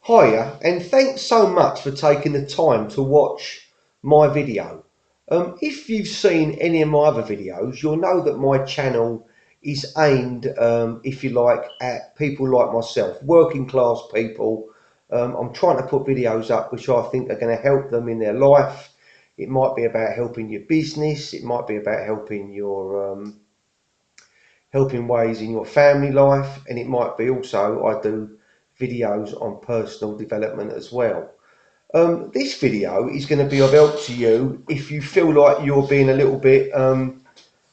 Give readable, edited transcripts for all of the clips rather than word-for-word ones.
Hiya, and thanks so much for taking the time to watch my video. If you've seen any of my other videos, you'll know that my channel is aimed, if you like, at people like myself, working class people. I'm trying to put videos up which I think are going to help them in their life. It might be about helping your business, it might be about helping your helping ways in your family life, and it might be also I do videos on personal development as well. This video is going to be of help to you if you feel like you're being a little bit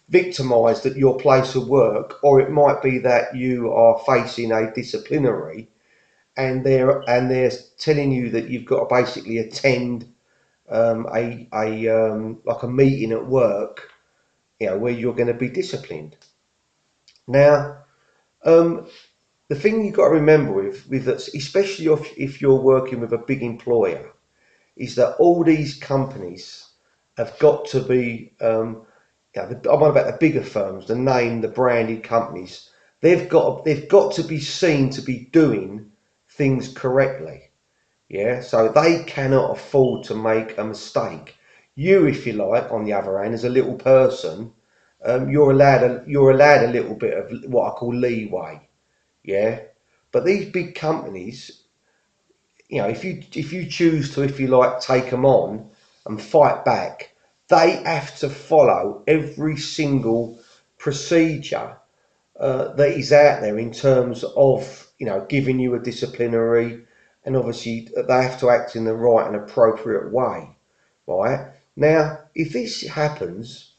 victimised at your place of work, or it might be that you are facing a disciplinary and they're telling you that you've got to basically attend like a meeting at work, where you're going to be disciplined. Now, um, the thing you've got to remember with that, especially if you're working with a big employer, is that all these companies have got to be, I'm on about the bigger firms, the name, the branded companies. They've got to be seen to be doing things correctly. Yeah, so they cannot afford to make a mistake. You, if you like, on the other hand, as a little person, you're allowed a little bit of what I call leeway. Yeah, but these big companies, if you choose to, if you like, take them on and fight back, they have to follow every single procedure that is out there in terms of giving you a disciplinary, and obviously they have to act in the right and appropriate way. Right now, if this happens,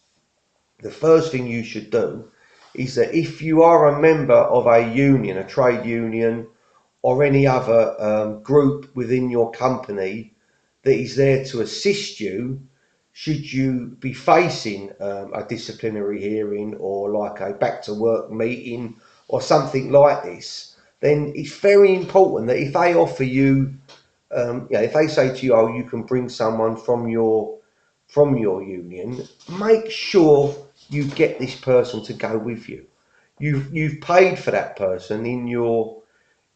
the first thing you should do is that if you are a member of a union, a trade union, or any other group within your company that is there to assist you, should you be facing a disciplinary hearing or like a back to work meeting or something like this, then it's very important that if they offer you, if they say to you, oh, you can bring someone from your union, make sure you get this person to go with you. You've paid for that person in your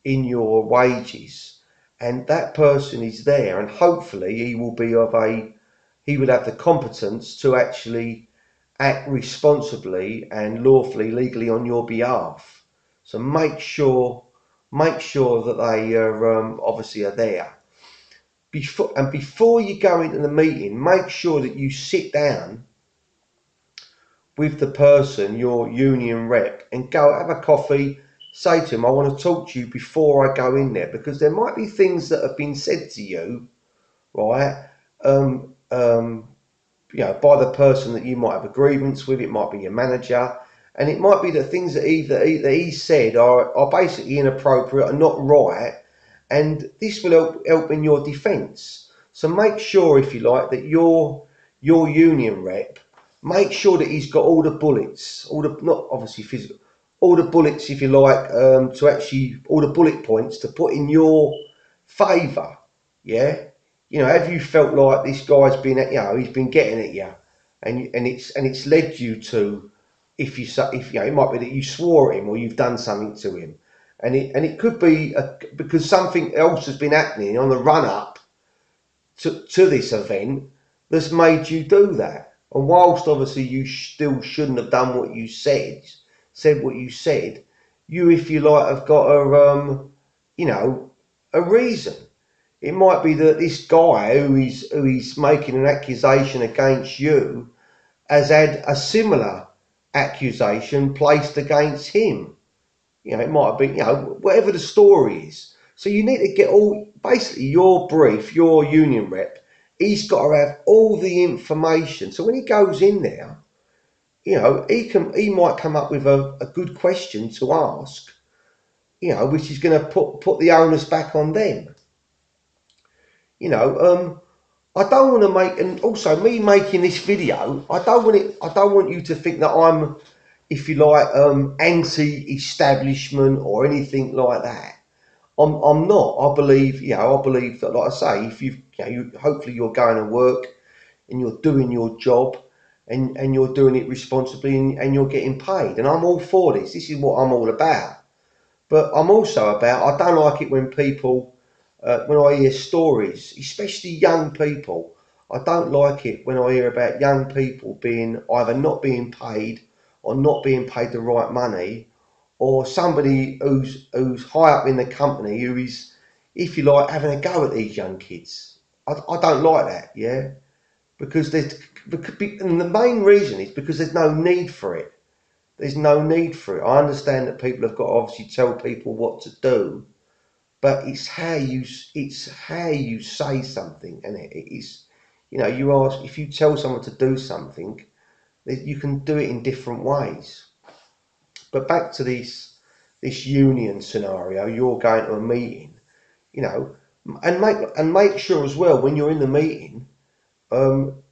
wages, and that person is there, and hopefully he will have the competence to actually act responsibly and lawfully, legally on your behalf. So make sure that they obviously are there. Before you go into the meeting, make sure that you sit down with the person, your union rep, and go have a coffee. Say to him, I want to talk to you before I go in there, because there might be things that have been said to you, right? Um, um, by the person that you might have a grievance with. It might be your manager, and it might be that things that he said are basically inappropriate and not right, and this will help in your defence. So make sure, if you like, that your union rep, make sure that he's got all the bullets, all the, not obviously physical, all the bullets, if you like, to actually, all the bullet points to put in your favour. Yeah, have you felt like this guy's been he's been getting at you, and it's led you to, if it might be that you swore at him or you've done something to him, and it could be because something else has been happening on the run up to this event that's made you do that. And whilst obviously you still shouldn't have done what you said what you said, you, if you like, have got a reason. It might be that this guy who is making an accusation against you has had a similar accusation placed against him. It might have been, whatever the story is. So you need to get basically your brief, your union rep, he's got to have all the information. So when he goes in there, he might come up with a good question to ask, which is going to put the onus back on them. I don't want to make, and also me making this video, I don't want you to think that I'm, if you like, anti-establishment or anything like that. I'm not. I believe that, like I say, if hopefully you're going to work and you're doing your job, and you're doing it responsibly, and you're getting paid. And I'm all for this. This is what I'm all about. But I'm also about, I don't like it when people when I hear stories, especially young people. I don't like it when I hear about young people being either not being paid or not being paid the right money, or somebody who's high up in the company who is, if you like, having a go at these young kids. I don't like that, yeah, because and the main reason is because there's no need for it. There's no need for it. I understand that people have got to obviously tell people what to do, but it's how you say something, and it is, you know, you ask if you tell someone to do something, you can do it in different ways. But back to this union scenario, you're going to a meeting, you know, and make sure as well when you're in the meeting, um,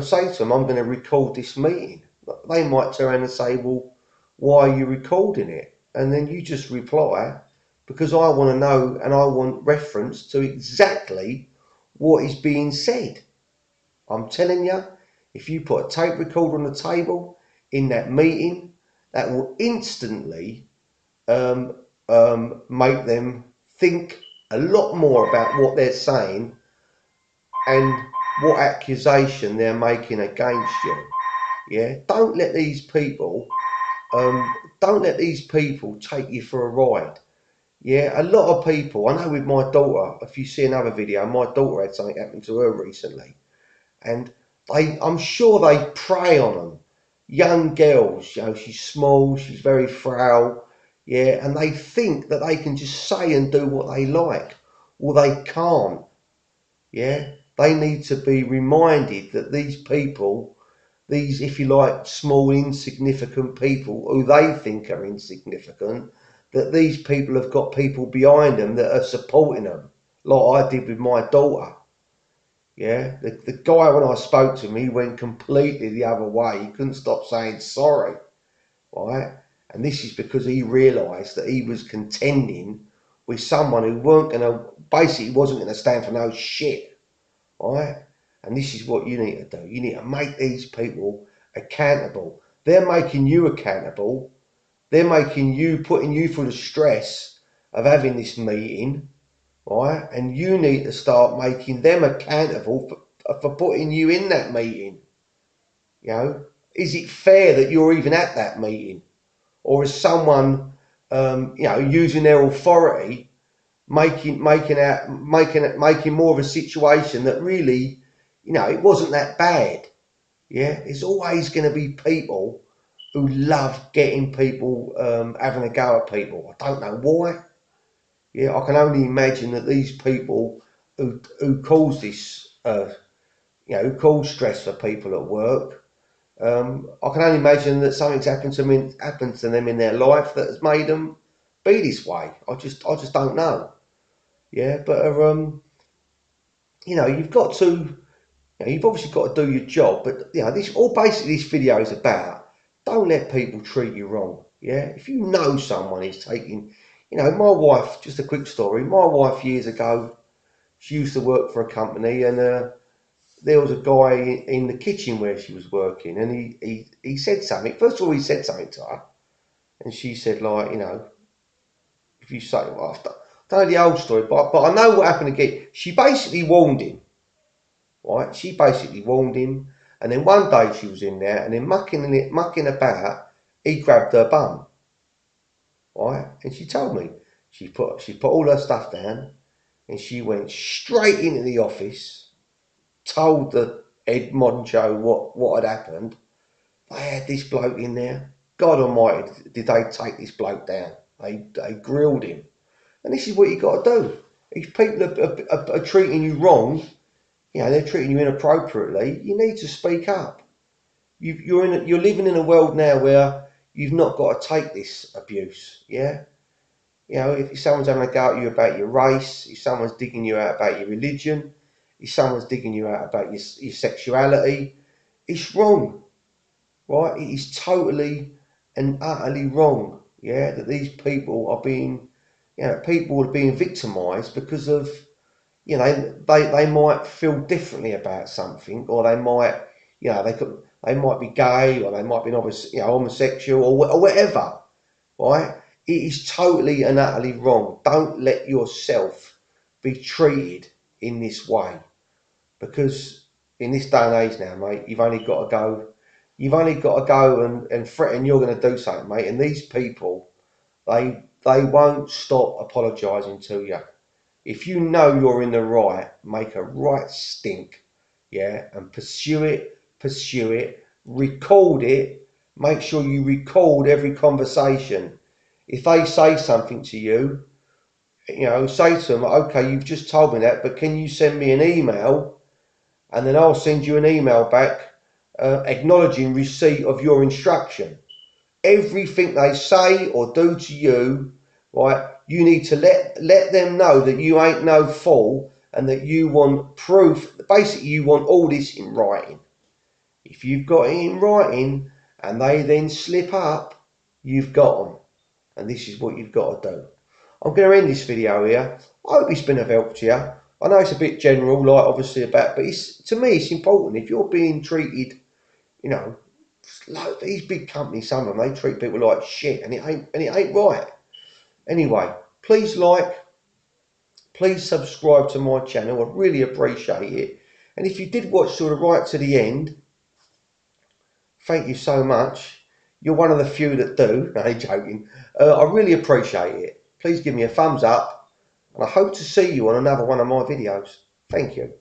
say to them, I'm going to record this meeting. They might turn around and say, well, why are you recording it? And then you just reply, because I want to know and I want reference to exactly what is being said. I'm telling you, if you put a tape recorder on the table in that meeting, that will instantly um, make them think a lot more about what they're saying and what accusation they're making against you. Yeah, don't let these people take you for a ride. Yeah, a lot of people. I know with my daughter. If you see another video, my daughter had something happen to her recently, and I'm sure they prey on them. Young girls, you know, she's small, she's very frail, yeah, and they think that they can just say and do what they like. Well, they can't. Yeah, they need to be reminded that these people, these, if you like, small, insignificant people who they think are insignificant, that these people have got people behind them that are supporting them, like I did with my daughter. Yeah, the guy, when I spoke to him, he went completely the other way. He couldn't stop saying sorry, right? And this is because he realised that he was contending with someone who weren't going to, basically wasn't going to stand for no shit, right? And this is what you need to do. You need to make these people accountable. They're making you accountable. They're making you, putting you through the stress of having this meeting, right? And you need to start making them accountable for putting you in that meeting. You know, is it fair that you're even at that meeting, or is someone, you know, using their authority, making more of a situation that really, you know, it wasn't that bad. Yeah, there's always going to be people who love getting people, having a go at people. I don't know why. Yeah, I can only imagine that these people who cause this, you know, who cause stress for people at work. I can only imagine that something's happened to them in their life that has made them be this way. I just don't know. Yeah, but you know, you've obviously got to do your job. But you know, basically this video is about. Don't let people treat you wrong. Yeah, if you know someone is taking, you know, my wife. Just a quick story. My wife years ago, she used to work for a company, and there was a guy in the kitchen where she was working, and he said something. First of all, he said something to her, and she said, like, you know, if you say, well, I don't know the whole story, but I know what happened again. She basically warned him, right? She basically warned him, and then one day she was in there, and then mucking about, he grabbed her bum, right? And she told me she put all her stuff down, and she went straight into the office, told the head moncho what had happened. They had this bloke in there. God Almighty, did they take this bloke down? They grilled him, and this is what you got to do. If people are treating you wrong, you know, they're treating you inappropriately, you need to speak up. You're living in a world now where you've not got to take this abuse. Yeah, you know, if someone's having a go at you about your race, if someone's digging you out about your religion, if someone's digging you out about your sexuality, it's wrong, right? It is totally and utterly wrong. Yeah, that these people are being, you know, people are being victimised because of, you know, they might feel differently about something, or they might, you know, they might be gay, or they might be, you know, homosexual, or whatever, right? It is totally and utterly wrong. Don't let yourself be treated in this way, because in this day and age now, mate, you've only got to go. You've only got to go and threaten you're going to do something, mate. And these people, they won't stop apologising to you. If you know you're in the right, make a right stink, yeah, and pursue it, record it, make sure you record every conversation. If they say something to you, say to them, okay, you've just told me that, but can you send me an email? And then I'll send you an email back acknowledging receipt of your instruction. Everything they say or do to you, right, you need to let them know that you ain't no fool and that you want proof. Basically, you want all this in writing. If you've got it in writing and they then slip up, you've got them. And this is what you've got to do. I'm going to end this video here. I hope it's been of help to you. I know it's a bit general, like obviously about, but to me it's important. If you're being treated, like these big companies, some of them, they treat people like shit, and it ain't right. Anyway, please please subscribe to my channel. I really appreciate it. And if you did watch sort of right to the end, thank you so much. You're one of the few that do. No, I'm joking. I really appreciate it. Please give me a thumbs up, and I hope to see you on another one of my videos. Thank you.